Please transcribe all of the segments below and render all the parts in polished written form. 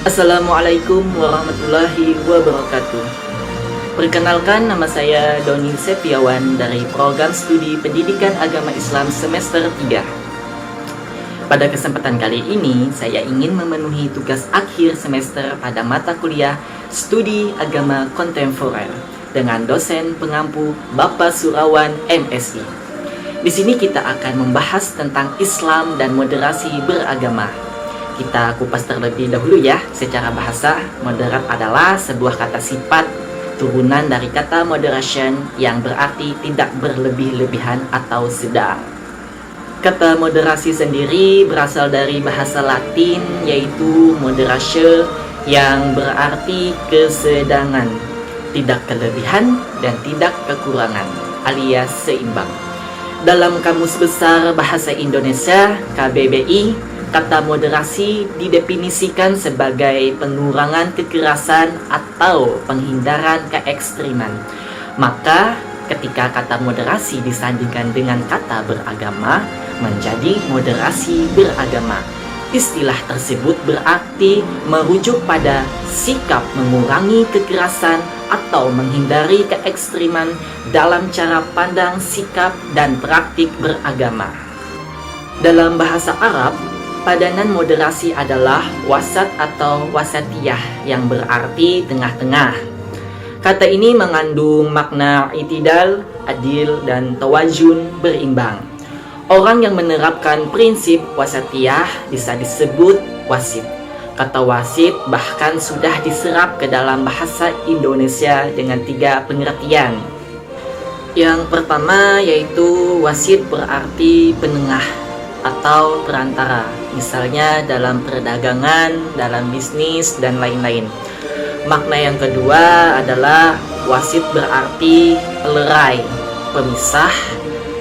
Assalamualaikum warahmatullahi wabarakatuh. Perkenalkan, nama saya Doni Septiawan dari Program Studi Pendidikan Agama Islam semester 3. Pada kesempatan kali ini, saya ingin memenuhi tugas akhir semester pada mata kuliah Studi Agama Kontemporer dengan dosen pengampu Bapak Surawan MSI. Di sini kita akan membahas tentang Islam dan moderasi beragama. Kita kupas terlebih dahulu ya. Secara bahasa, moderat adalah sebuah kata sifat turunan dari kata moderation yang berarti tidak berlebih-lebihan atau sedang. Kata moderasi sendiri berasal dari bahasa Latin yaitu moderatio yang berarti kesedangan, tidak kelebihan dan tidak kekurangan, alias seimbang. Dalam Kamus Besar Bahasa Indonesia KBBI, kata moderasi didefinisikan sebagai pengurangan kekerasan atau penghindaran keekstriman. Maka, ketika kata moderasi disandingkan dengan kata beragama, menjadi moderasi beragama. Istilah tersebut berarti merujuk pada sikap mengurangi kekerasan atau menghindari keekstriman dalam cara pandang, sikap, dan praktik beragama. Dalam bahasa Arab, padanan moderasi adalah wasat atau wasatiyah yang berarti tengah-tengah. Kata ini mengandung makna itidal, adil, dan tawazun, berimbang. Orang yang menerapkan prinsip wasatiyah bisa disebut wasit. Kata wasit bahkan sudah diserap ke dalam bahasa Indonesia dengan 3 pengertian. Yang pertama yaitu wasit berarti penengah atau perantara, misalnya dalam perdagangan, dalam bisnis, dan lain-lain. Makna yang kedua adalah wasit berarti pelerai, pemisah,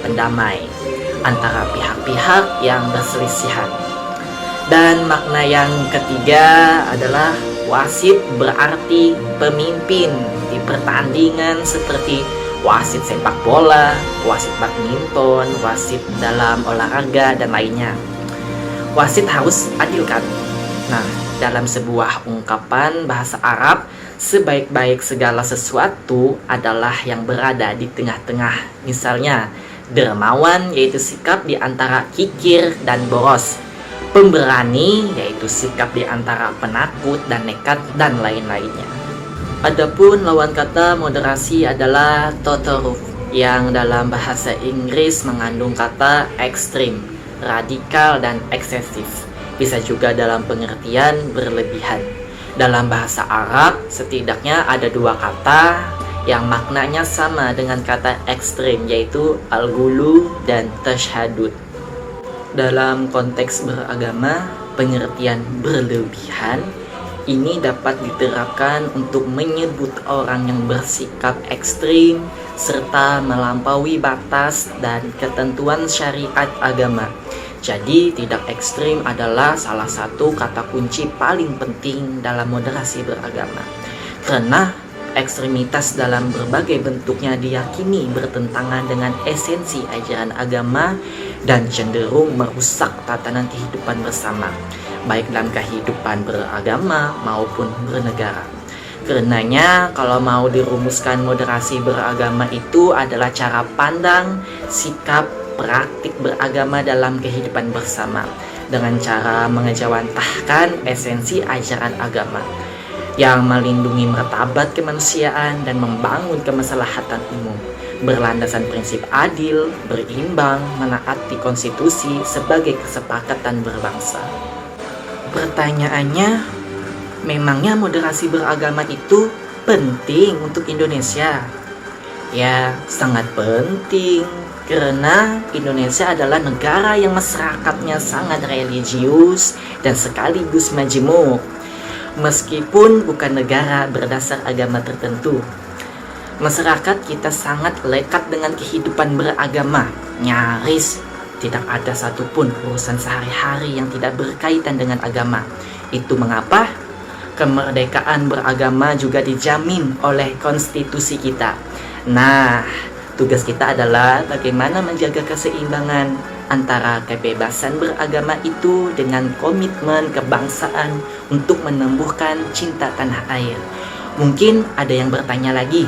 pendamai antara pihak-pihak yang berselisihan. Dan makna yang ketiga adalah wasit berarti pemimpin di pertandingan seperti wasit sepak bola, wasit badminton, wasit dalam olahraga, dan lainnya. Wasit harus adil kan? Nah, dalam sebuah ungkapan bahasa Arab, sebaik-baik segala sesuatu adalah yang berada di tengah-tengah. Misalnya, dermawan yaitu sikap di antara kikir dan boros. Pemberani yaitu sikap di antara penakut dan nekat, dan lain-lainnya. Adapun lawan kata moderasi adalah totaluf, yang dalam bahasa Inggris mengandung kata ekstrim, radikal, dan eksesif. Bisa juga dalam pengertian berlebihan. Dalam bahasa Arab setidaknya ada 2 kata yang maknanya sama dengan kata ekstrim, yaitu al-ghulu dan tasyadud. Dalam konteks beragama, pengertian berlebihan ini dapat diterapkan untuk menyebut orang yang bersikap ekstrim serta melampaui batas dan ketentuan syariat agama. Jadi, tidak ekstrim adalah salah satu kata kunci paling penting dalam moderasi beragama. Karena ekstremitas dalam berbagai bentuknya diyakini bertentangan dengan esensi ajaran agama dan cenderung merusak tatanan kehidupan bersama, baik dalam kehidupan beragama maupun bernegara. Karenanya, kalau mau dirumuskan moderasi beragama itu adalah cara pandang, sikap, praktik beragama dalam kehidupan bersama dengan cara mengejawantahkan esensi ajaran agama yang melindungi martabat kemanusiaan dan membangun kemaslahatan umum, berlandasan prinsip adil, berimbang, menaati konstitusi sebagai kesepakatan berbangsa. Pertanyaannya, memangnya moderasi beragama itu penting untuk Indonesia? Ya, sangat penting, karena Indonesia adalah negara yang masyarakatnya sangat religius dan sekaligus majemuk. Meskipun bukan negara berdasar agama tertentu, masyarakat kita sangat lekat dengan kehidupan beragama. Nyaris tidak ada satupun urusan sehari-hari yang tidak berkaitan dengan agama. Itu mengapa kemerdekaan beragama juga dijamin oleh konstitusi kita. Nah, Tugas kita adalah bagaimana menjaga keseimbangan antara kebebasan beragama itu dengan komitmen kebangsaan untuk menumbuhkan cinta tanah air. Mungkin ada yang bertanya lagi,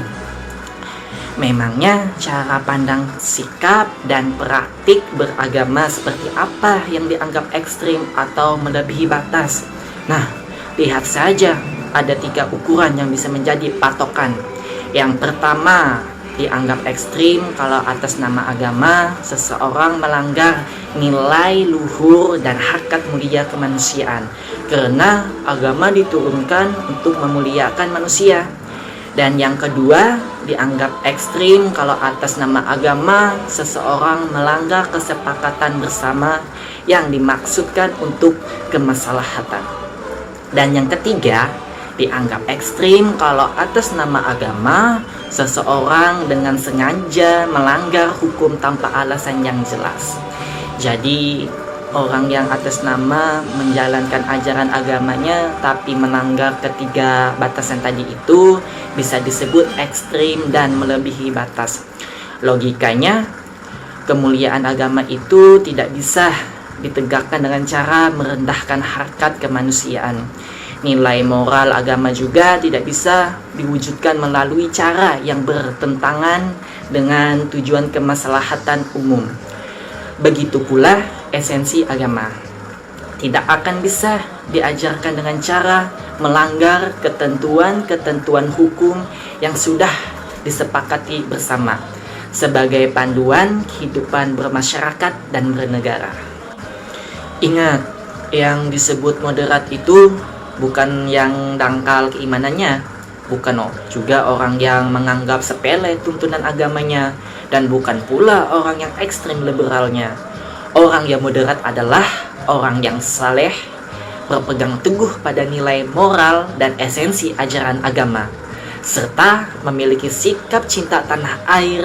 memangnya cara pandang sikap dan praktik beragama seperti apa yang dianggap ekstrim atau melebihi batas? Nah, lihat saja, ada 3 ukuran yang bisa menjadi patokan. Yang pertama, dianggap ekstrim kalau atas nama agama seseorang melanggar nilai luhur dan harkat mulia kemanusiaan, karena agama diturunkan untuk memuliakan manusia. Dan yang kedua, dianggap ekstrim kalau atas nama agama seseorang melanggar kesepakatan bersama yang dimaksudkan untuk kemaslahatan. Dan yang ketiga, dianggap ekstrim kalau atas nama agama seseorang dengan sengaja melanggar hukum tanpa alasan yang jelas. Jadi orang yang atas nama menjalankan ajaran agamanya tapi melanggar ketiga batasan tadi itu bisa disebut ekstrim dan melebihi batas. Logikanya, kemuliaan agama itu tidak bisa ditegakkan dengan cara merendahkan harkat kemanusiaan. Nilai moral agama juga tidak bisa diwujudkan melalui cara yang bertentangan dengan tujuan kemaslahatan umum. Begitu pula esensi agama tidak akan bisa diajarkan dengan cara melanggar ketentuan-ketentuan hukum yang sudah disepakati bersama sebagai panduan kehidupan bermasyarakat dan bernegara. Ingat, yang disebut moderat itu bukan yang dangkal keimanannya, bukan juga orang yang menganggap sepele tuntunan agamanya, dan bukan pula orang yang ekstrem liberalnya. Orang yang moderat adalah orang yang saleh, berpegang teguh pada nilai moral dan esensi ajaran agama, serta memiliki sikap cinta tanah air,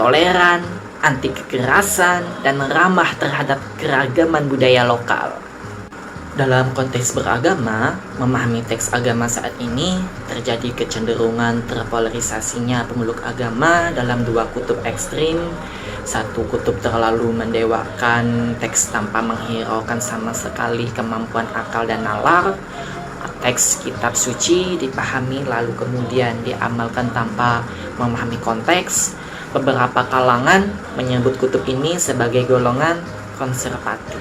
toleran, anti kekerasan, dan ramah terhadap keragaman budaya lokal. Dalam konteks beragama, memahami teks agama saat ini terjadi kecenderungan terpolarisasinya pemeluk agama dalam 2 kutub ekstrim. Satu kutub terlalu mendewakan teks tanpa menghiraukan sama sekali kemampuan akal dan nalar. Teks kitab suci dipahami lalu kemudian diamalkan tanpa memahami konteks. Beberapa kalangan menyebut kutub ini sebagai golongan konservatif.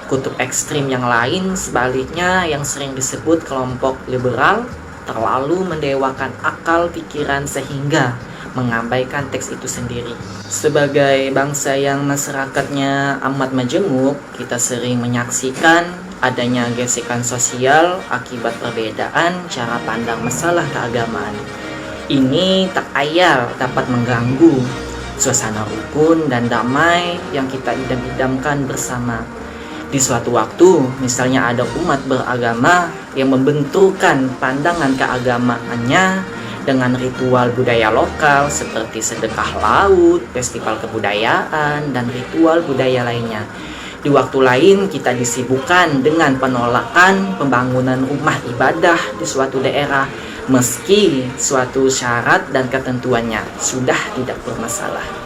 Kutub ekstrim yang lain sebaliknya yang sering disebut kelompok liberal terlalu mendewakan akal pikiran sehingga mengabaikan teks itu sendiri. Sebagai bangsa yang masyarakatnya amat majemuk, kita sering menyaksikan adanya gesekan sosial akibat perbedaan cara pandang masalah keagamaan. Ini tak ayal dapat mengganggu suasana rukun dan damai yang kita idam-idamkan bersama. Di suatu waktu, misalnya ada umat beragama yang membenturkan pandangan keagamaannya dengan ritual budaya lokal seperti sedekah laut, festival kebudayaan, dan ritual budaya lainnya. Di waktu lain, kita disibukkan dengan penolakan pembangunan rumah ibadah di suatu daerah meski suatu syarat dan ketentuannya sudah tidak bermasalah.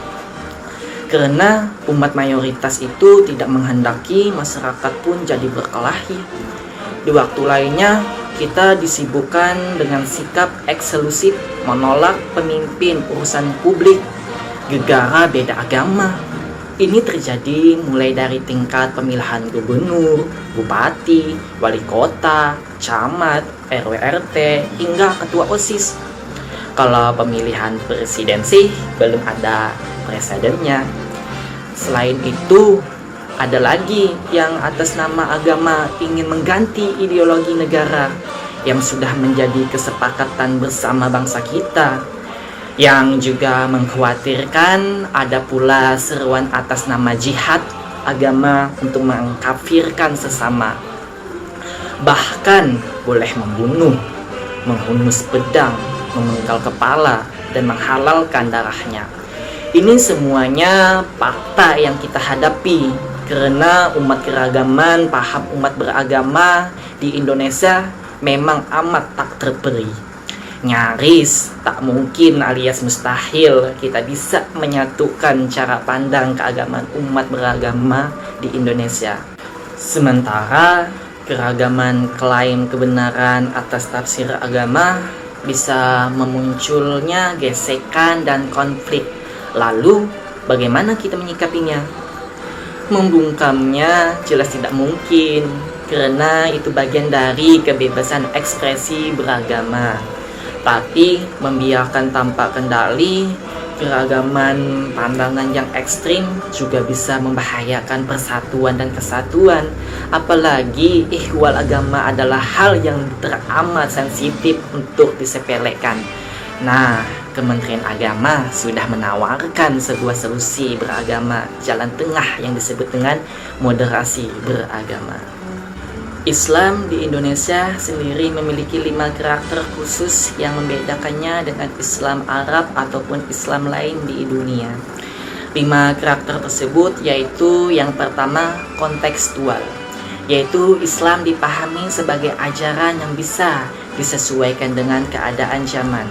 Karena umat mayoritas itu tidak menghendaki masyarakat pun jadi berkelahi. Di waktu lainnya, kita disibukkan dengan sikap eksklusif menolak pemimpin urusan publik gegara beda agama. Ini terjadi mulai dari tingkat pemilihan gubernur, bupati, wali kota, camat, RW RT, hingga ketua OSIS. Kalau pemilihan presiden sih belum ada presidennya. Selain itu, ada lagi yang atas nama agama ingin mengganti ideologi negara yang sudah menjadi kesepakatan bersama bangsa kita, yang juga mengkhawatirkan ada pula seruan atas nama jihad agama untuk mengkafirkan sesama, bahkan boleh membunuh, menghunus pedang, memenggal kepala, dan menghalalkan darahnya. Ini semuanya fakta yang kita hadapi karena umat keragaman, paham umat beragama di Indonesia memang amat tak terperi. Nyaris tak mungkin alias mustahil kita bisa menyatukan cara pandang keagamaan umat beragama di Indonesia. Sementara keragaman klaim kebenaran atas tafsir agama bisa memunculnya gesekan dan konflik. Lalu bagaimana kita menyikapinya? Membungkamnya jelas tidak mungkin, karena itu bagian dari kebebasan ekspresi beragama. Tapi membiarkan tanpa kendali keragaman pandangan yang ekstrim juga bisa membahayakan persatuan dan kesatuan. Apalagi ihwal agama adalah hal yang teramat sensitif untuk disepelekan. Nah, Kementerian Agama sudah menawarkan sebuah solusi beragama, jalan tengah yang disebut dengan moderasi beragama. Islam di Indonesia sendiri memiliki 5 karakter khusus yang membedakannya dengan Islam Arab ataupun Islam lain di dunia. 5 karakter tersebut yaitu yang pertama kontekstual, yaitu Islam dipahami sebagai ajaran yang bisa disesuaikan dengan keadaan zaman.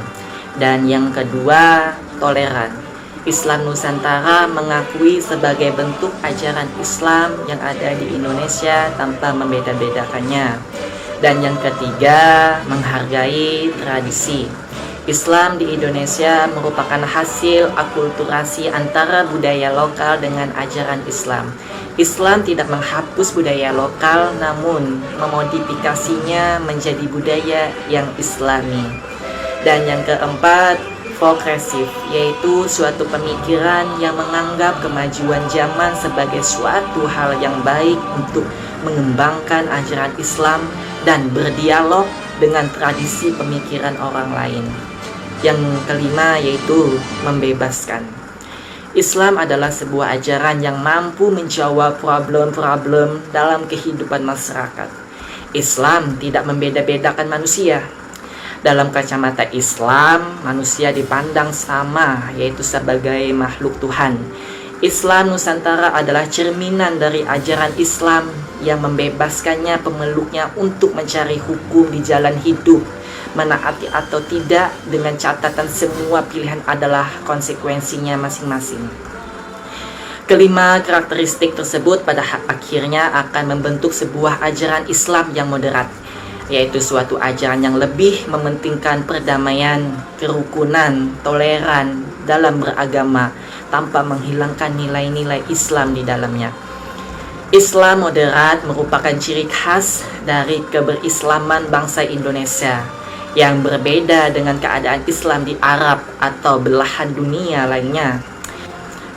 Dan yang kedua toleran, Islam Nusantara mengakui sebagai bentuk ajaran Islam yang ada di Indonesia tanpa membeda-bedakannya. Dan yang ketiga, menghargai tradisi. Islam di Indonesia merupakan hasil akulturasi antara budaya lokal dengan ajaran Islam. Islam tidak menghapus budaya lokal, namun memodifikasinya menjadi budaya yang Islami. Dan yang keempat, progresif, yaitu suatu pemikiran yang menganggap kemajuan zaman sebagai suatu hal yang baik untuk mengembangkan ajaran Islam dan berdialog dengan tradisi pemikiran orang lain. Yang kelima yaitu membebaskan. Islam adalah sebuah ajaran yang mampu menjawab problem-problem dalam kehidupan masyarakat. Islam tidak membeda-bedakan manusia. Dalam kacamata Islam, manusia dipandang sama, yaitu sebagai makhluk Tuhan. Islam Nusantara adalah cerminan dari ajaran Islam yang membebaskannya pemeluknya untuk mencari hukum di jalan hidup, menaati atau tidak dengan catatan semua pilihan adalah konsekuensinya masing-masing. Kelima karakteristik tersebut pada akhirnya akan membentuk sebuah ajaran Islam yang moderat, yaitu suatu ajaran yang lebih mementingkan perdamaian, kerukunan, toleran dalam beragama tanpa menghilangkan nilai-nilai Islam di dalamnya. Islam moderat merupakan ciri khas dari keberislaman bangsa Indonesia yang berbeda dengan keadaan Islam di Arab atau belahan dunia lainnya.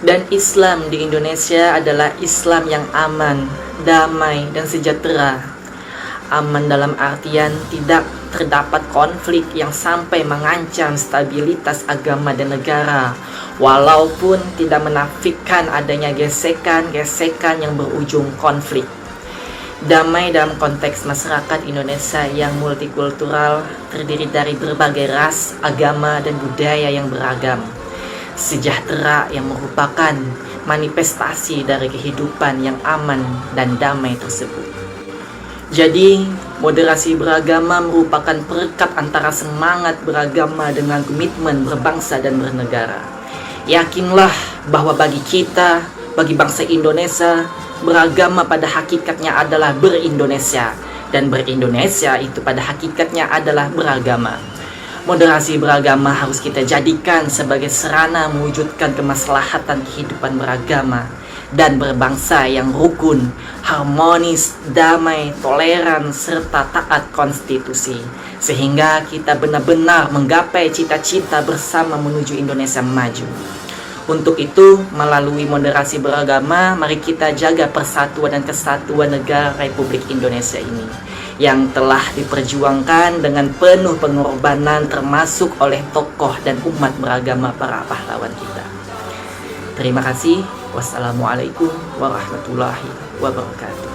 Dan Islam di Indonesia adalah Islam yang aman, damai, dan sejahtera. Aman dalam artian tidak terdapat konflik yang sampai mengancam stabilitas agama dan negara, walaupun tidak menafikan adanya gesekan-gesekan yang berujung konflik. Damai dalam konteks masyarakat Indonesia yang multikultural, terdiri dari berbagai ras, agama, dan budaya yang beragam. Sejahtera yang merupakan manifestasi dari kehidupan yang aman dan damai tersebut. Jadi, moderasi beragama merupakan perekat antara semangat beragama dengan komitmen berbangsa dan bernegara. Yakinlah bahwa bagi kita, bagi bangsa Indonesia, beragama pada hakikatnya adalah berindonesia, dan berindonesia itu pada hakikatnya adalah beragama. Moderasi beragama harus kita jadikan sebagai sarana mewujudkan kemaslahatan kehidupan beragama dan berbangsa yang rukun, harmonis, damai, toleran, serta taat konstitusi, sehingga kita benar-benar menggapai cita-cita bersama menuju Indonesia maju. Untuk itu, melalui moderasi beragama, mari kita jaga persatuan dan kesatuan negara Republik Indonesia ini yang telah diperjuangkan dengan penuh pengorbanan termasuk oleh tokoh dan umat beragama para pahlawan kita. Terima kasih. Wassalamualaikum warahmatullahi wabarakatuh.